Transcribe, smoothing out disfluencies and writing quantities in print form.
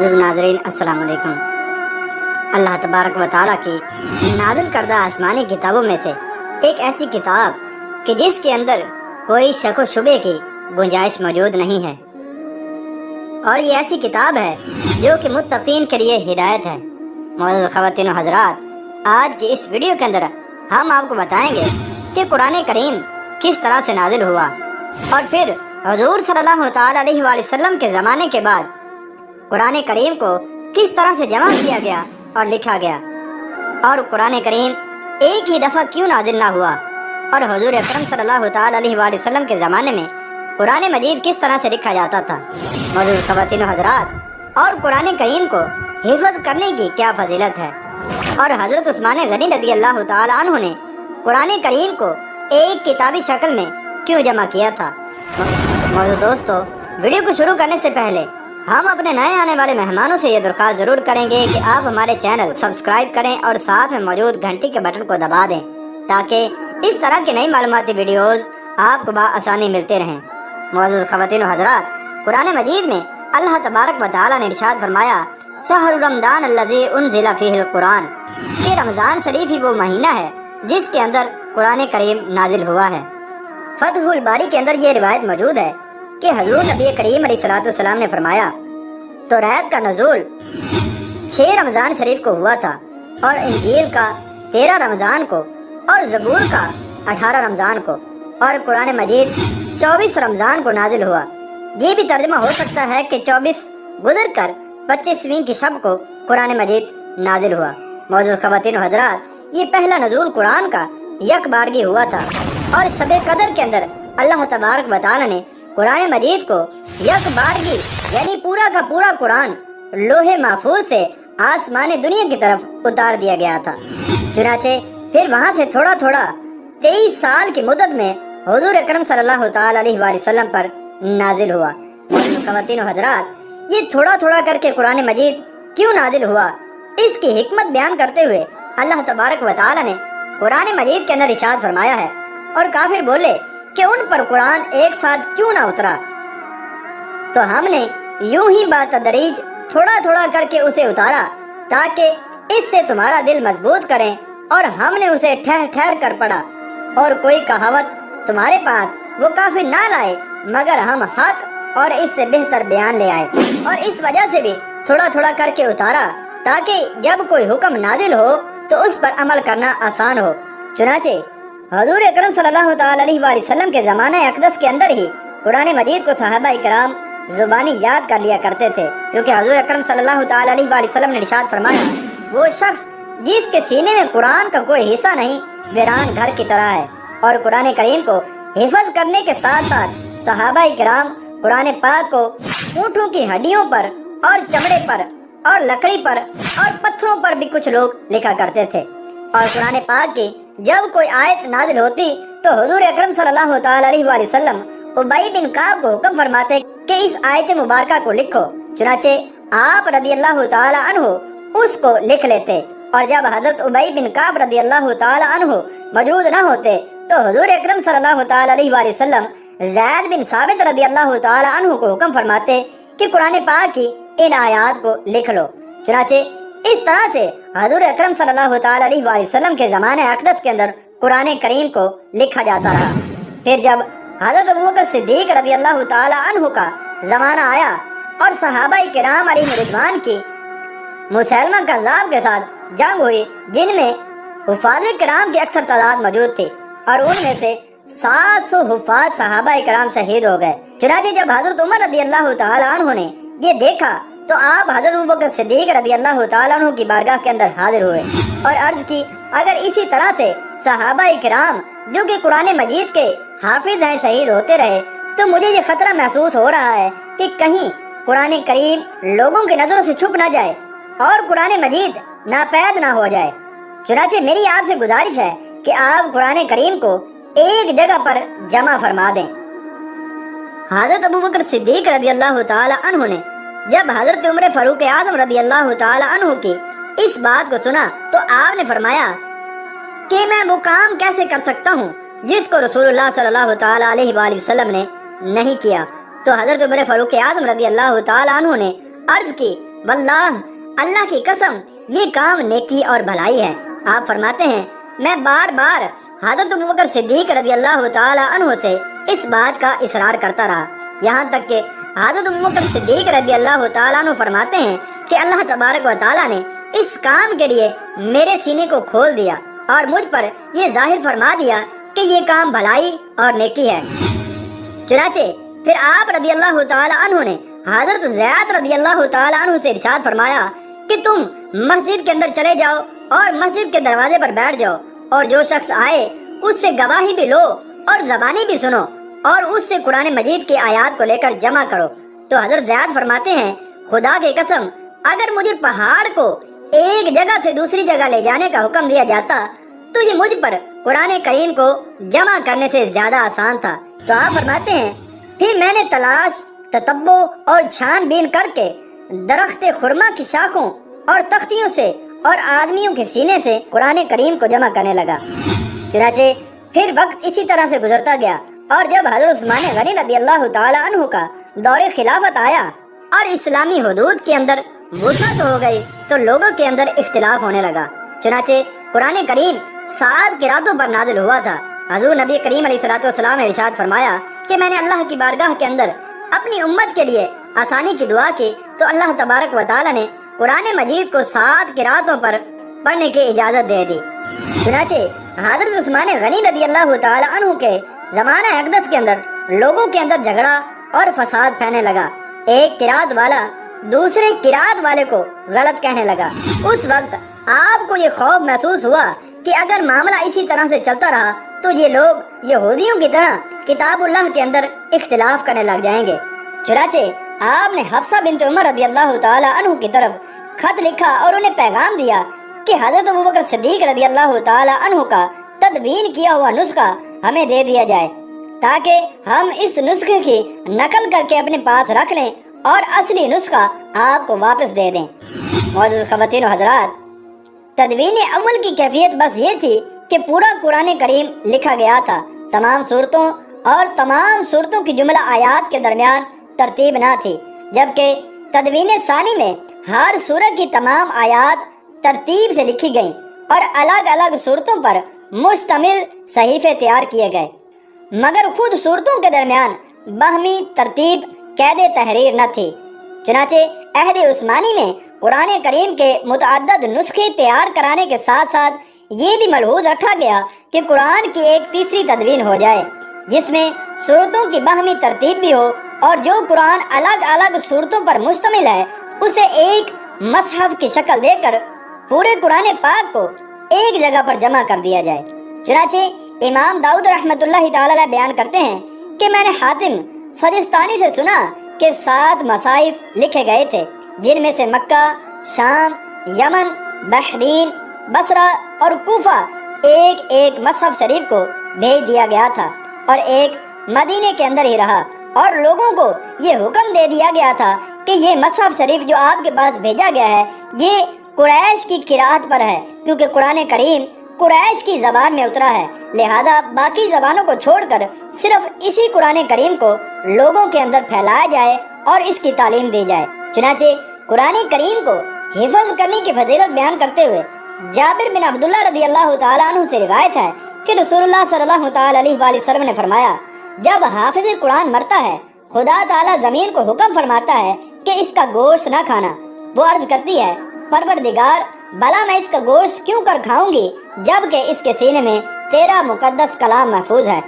मोअज़्ज़ज़ नाज़रीन अस्सलाम वालेकुम। अल्लाह तबारक व तआला की नाज़िल करदा आसमानी किताबों में से एक ऐसी किताब कि जिसके अंदर कोई शक व शुबे की गुंजाइश मौजूद नहीं है, और ये ऐसी किताब है जो कि मुत्तकीन के लिए हिदायत है। मोअज़्ज़ज़ ख़वातीन व हज़रात, आज की इस वीडियो के अंदर हम आपको बताएंगे कि कुरान करीम किस तरह से नाजिल हुआ और फिर हुज़ूर सल्लल्लाहु तआला अलैहि वसल्लम के ज़माने के बाद कुरान करीम को किस तरह से जमा किया गया और लिखा गया, और कुरान करीम एक ही दफ़ा क्यों नाजिल ना हुआ, और हुज़ूर अकरम सल्लल्लाहु तआला अलैहि वसल्लम के ज़माने में कुरान मजीद किस तरह से लिखा जाता था। मौजूद ख़वातीन व हज़रात, और कुरान करीम को हिफ़्ज़ करने की क्या फजीलत है, और हज़रत उस्मान गनी रज़ी अल्लाह तआला अन्हु ने कुरान करीम को एक किताबी शक्ल में क्यों जमा किया था। मौजूद दोस्तों, वीडियो को शुरू करने से पहले हम अपने नए आने वाले मेहमानों से ये दरख्वास्त ज़रूर करेंगे कि आप हमारे चैनल सब्सक्राइब करें और साथ में मौजूद घंटी के बटन को दबा दें, ताकि इस तरह की नई मालूमाती वीडियोज़ आपको बआसानी मिलते रहें। मुअज़्ज़ज़ ख़वातीन व हज़रात, कुरान मजीद में अल्लाह तबारक व तआला ने इरशाद फरमाया, शहरु रमज़ान अल्लज़ी उन्ज़िला फ़ीहिल कुरान, ये रमज़ान शरीफ ही वो महीना है जिसके अंदर कुरान करीम नाजिल हुआ है। फ़तहुल बारी के अंदर ये रिवायत मौजूद है कि हज़ूर नबी करीम अलैहिस्सलातु वस्सलाम ने फरमाया, तौरात का नज़ूल 6 रमज़ान शरीफ को हुआ था, और इंजील का 13 रमज़ान को, और ज़बूर का 18 रमज़ान को, और कुरान मजीद 24 रमज़ान को नाजिल हुआ। ये भी तर्जुमा हो सकता है कि 24 गुजर कर 25वीं की शब को कुरान मजीद नाजिल हुआ। मौजूद ख़वातीन व हज़रात, ये पहला नज़ूल कुरान का यकबारगी हुआ था, और शबे कदर के अंदर अल्लाह तबारक व तआला ने कुरान मजीद को यकबारगी यानी पूरा का पूरा कुरान लोहे महफूज से आसमानी दुनिया की तरफ उतार दिया गया था। चुनाचे फिर वहाँ से थोड़ा थोड़ा 23 साल की मुद्दत में हुज़ूर अकरम सल्लल्लाहु तआला अलैहि वसल्लम पर नाजिल हुआ। ख़वातीन व हज़रात, ये थोड़ा थोड़ा करके कुरान मजीद क्यों नाजिल हुआ, इसकी हिकमत बयान करते हुए अल्लाह तबारक व तआला ने कुरान मजीद के अंदर इरशाद फरमाया है, और काफिर बोले कि उन पर कुरान एक साथ क्यों ना उतरा, तो हमने यूं ही बातदरीज थोड़ा थोड़ा करके उसे उतारा ताकि इससे तुम्हारा दिल मजबूत करें, और हमने उसे ठहर ठहर कर पढ़ा, और कोई कहावत तुम्हारे पास वो काफिर ना लाए मगर हम हक और इससे बेहतर बयान ले आए, और इस वजह से भी थोड़ा थोड़ा करके उतारा ताकि जब कोई हुक्म नाजिल हो तो उस पर अमल करना आसान हो। चुनाचे हुज़ूर अकरम सल्लल्लाहु तआला अलैहि वसल्लम के ज़माने अक़दस के अंदर ही कुरान मजीद को सहाबा इकराम ज़ुबानी याद कर लिया करते थे, क्योंकि हुज़ूर अकरम सल्लल्लाहु तआला अलैहि वसल्लम ने इरशाद फरमाया, वो शख्स जिसके सीने में कुरान का कोई हिस्सा नहीं वीरान घर की तरह है। और कुरान करीम को हिफ़्ज़ करने के साथ साथ सहाबा इकराम कुरान पाक को ऊँटों की हड्डियों पर और चमड़े पर और लकड़ी पर और पत्थरों पर भी कुछ लोग लिखा करते थे। और कुरान पाक की जब कोई आयत नाजिल होती तो हुज़ूर अकरम सल्लल्लाहु तआला अलैहि वसल्लम उबई बिन काब को हुक्म फरमाते कि इस आयत मुबारका को लिखो। चुनाचे आप रज़ी अल्लाह तआला अन्हु उसको लिख लेते, और जब हज़रत उबई बिन काब रज़ी अल्लाह तआला अन्हु मौजूद न होते तो हुज़ूर अकरम सल्लल्लाहु तआला अलैहि वसल्लम ज़ैद बिन साबित रज़ी अल्लाह तआला अन्हु को हुक्म फरमाते कि कुरान पाक की इन आयात को लिख लो। चुनाचे इस तरह से हुज़ूर अकरम सल्लल्लाहु तआला अलैहि वसल्लम के ज़माने अक़दस के अंदर कुरान करीम को लिखा जाता रहा। फिर जब हज़रत अबू बकर सिद्दीक़ रज़ी अल्लाह तआला अन्हु का ज़माना आया और सहाबा किराम अलैहिम रिज़वान की मुसैलमा कज़्ज़ाब के साथ जंग हुई, जिनमें हुफ़ाज़ किराम की अक्सर तादाद मौजूद थी, और उनमें से 700 हुफ़ाज़ सहाबा किराम शहीद हो गए। चुनांचे जब हज़रत उमर रज़ी अल्लाह तआला अन्हु ने ये देखा तो आप हज़रत अबू बकर सिद्दीक़ रज़ी अल्लाह तआला अन्हु की बारगाह के अंदर हाजिर हुए और अर्ज की, अगर इसी तरह से सहाबा किराम जो कि कुरान मजीद के हाफिज हैं शहीद होते रहे तो मुझे ये खतरा महसूस हो रहा है कि कहीं कुरान करीम लोगों की नज़रों से छुप ना जाए और कुरान मजीद नापैद ना हो जाए। चुनांचे मेरी आपसे गुजारिश है कि आप कुरान करीम को एक जगह पर जमा फरमा दें। हज़रत अबू बकर सिद्दीक़ रज़ी अल्लाह तआला अन्हु ने जब हज़रत उमर फ़ारूक आज़म रज़ी अल्लाह तआला अन्हु की इस बात को सुना तो आपने फरमाया कि मैं वो काम कैसे कर सकता हूँ जिसको रसूलुल्लाह सल्लल्लाहु तआला अलैहि वसल्लम ने नहीं किया। तो हज़रत उमर फ़ारूक आज़म रज़ी अल्लाह तआला अन्हु ने अर्ज की واللہ اللہ کی قسم یہ کام نیکی اور بھلائی ہے۔ آپ فرماتے ہیں میں بار بار حضرت ابوبکر صدیق رضی اللہ تعالی عنہ سے اس بات کا اصرار کرتا رہا، یہاں تک کہ حضرت ابوبکر صدیق رضی اللہ تعالیٰ عنہ فرماتے ہیں کہ اللہ تبارک و تعالیٰ نے اس کام کے لیے میرے سینے کو کھول دیا اور مجھ پر یہ ظاہر فرما دیا کہ یہ کام بھلائی اور نیکی ہے۔ چنانچہ پھر آپ رضی اللہ تعالیٰ عنہ نے حضرت زیاد رضی اللہ تعالیٰ عنہ سے ارشاد فرمایا کہ تم مسجد کے اندر چلے جاؤ اور مسجد کے دروازے پر بیٹھ جاؤ، اور جو شخص آئے اس سے گواہی بھی لو اور زبانی بھی سنو، اور اس سے قرآن مجید کی آیات کو لے کر جمع کرو۔ تو حضرت زیاد فرماتے ہیں خدا کی قسم اگر مجھے پہاڑ کو ایک جگہ سے دوسری جگہ لے جانے کا حکم دیا جاتا تو یہ مجھ پر قرآن کریم کو جمع کرنے سے زیادہ آسان تھا۔ تو آپ فرماتے ہیں پھر میں نے تلاش، تتبع اور چھان بین کر کے درخت خرما کی شاخوں اور تختیوں سے اور آدمیوں کے سینے سے قرآن کریم کو جمع کرنے لگا۔ چنانچہ پھر وقت اسی طرح سے گزرتا گیا، اور جب حضرت عثمان غنی رضی اللہ تعالی عنہ کا دور خلافت آیا اور اسلامی حدود کے اندر وسعت ہو گئی تو لوگوں کے اندر اختلاف ہونے لگا۔ چنانچہ قرآن کریم 7 قراتوں پر نازل ہوا تھا۔ حضور نبی کریم علیہ الصلوۃ والسلام نے ارشاد فرمایا کہ میں نے اللہ کی بارگاہ کے اندر اپنی امت کے لیے آسانی کی دعا کی تو اللہ تبارک و تعالی نے قرآن مجید کو 7 قراتوں پر پڑھنے کی اجازت دے دی۔ چنانچہ حضرت عثمان غنی رضی اللہ تعالی عنہ کے زمانہ اقدس کے اندر لوگوں کے اندر جھگڑا اور فساد پھیلنے لگا۔ ایک قرات والا دوسرے قرات والے کو غلط کہنے لگا۔ اس وقت آپ کو یہ خوف محسوس ہوا کہ اگر معاملہ اسی طرح سے چلتا رہا تو یہ لوگ یہودیوں کی طرح کتاب اللہ کے اندر اختلاف کرنے لگ جائیں گے۔ چنانچہ آپ نے حفصہ بنت عمر رضی اللہ تعالی عنہ کی طرف خط لکھا اور انہیں پیغام دیا کہ حضرت ابوبکر صدیق رضی اللہ تعالی عنہ کا تدوین کیا ہوا نسخہ ہمیں دے دیا جائے تاکہ ہم اس نسخے کی نقل کر کے اپنے پاس رکھ لیں اور اصلی نسخہ آپ کو واپس دے دیں۔ معزز خواتین و حضرات، تدوین اول کی کیفیت بس یہ تھی کہ پورا قرآن کریم لکھا گیا تھا، تمام صورتوں اور تمام صورتوں کی جملہ آیات کے درمیان ترتیب نہ تھی، جبکہ تدوین ثانی میں ہر سورہ کی تمام آیات ترتیب سے لکھی گئیں اور الگ الگ صورتوں پر مشتمل صحیفے تیار کیے گئے، مگر خود صورتوں کے درمیان باہمی ترتیب قید تحریر نہ تھی۔ چنانچہ عہد عثمانی میں قرآن کریم کے متعدد نسخے تیار کرانے کے ساتھ ساتھ یہ بھی ملحوظ رکھا گیا کہ قرآن کی ایک تیسری تدوین ہو جائے جس میں صورتوں کی باہمی ترتیب بھی ہو، اور جو قرآن الگ الگ صورتوں پر مشتمل ہے اسے ایک مصحف کی شکل دے کر پورے قرآن پاک کو ایک جگہ پر جمع کر دیا جائے۔ چنانچہ امام داؤد رحمۃ اللہ تعالی بیان کرتے ہیں کہ میں نے حاتم سجستانی سے سنا کہ 7 مصاحف لکھے گئے تھے، جن میں سے مکہ، شام، یمن، بحرین، بصرہ اور کوفہ ایک ایک مصحف شریف کو بھیج دیا گیا تھا اور ایک مدینے کے اندر ہی رہا، اور لوگوں کو یہ حکم دے دیا گیا تھا کہ یہ مصحف شریف جو آپ کے پاس بھیجا گیا ہے یہ قریش کی قرات پر ہے، کیونکہ قرآن کریم قریش کی زبان میں اترا ہے، لہذا باقی زبانوں کو چھوڑ کر صرف اسی قرآن کریم کو لوگوں کے اندر پھیلایا جائے اور اس کی تعلیم دی جائے۔ چنانچہ قرآن کریم کو حفظ کرنے کی فضیلت بیان کرتے ہوئے جابر بن عبداللہ رضی اللہ تعالیٰ عنہ سے روایت ہے کہ رسول اللہ صلی اللہ تعالیٰ علیہ وآلہ وسلم نے فرمایا جب حافظ قرآن مرتا ہے خدا تعالیٰ زمین کو حکم فرماتا ہے کہ اس کا گوشت نہ کھانا۔ وہ عرض کرتی ہے پروردگار بھلا میں اس کا گوشت کیوں کر کھاؤں گی جبکہ اس کے سینے میں تیرا مقدس کلام محفوظ ہے۔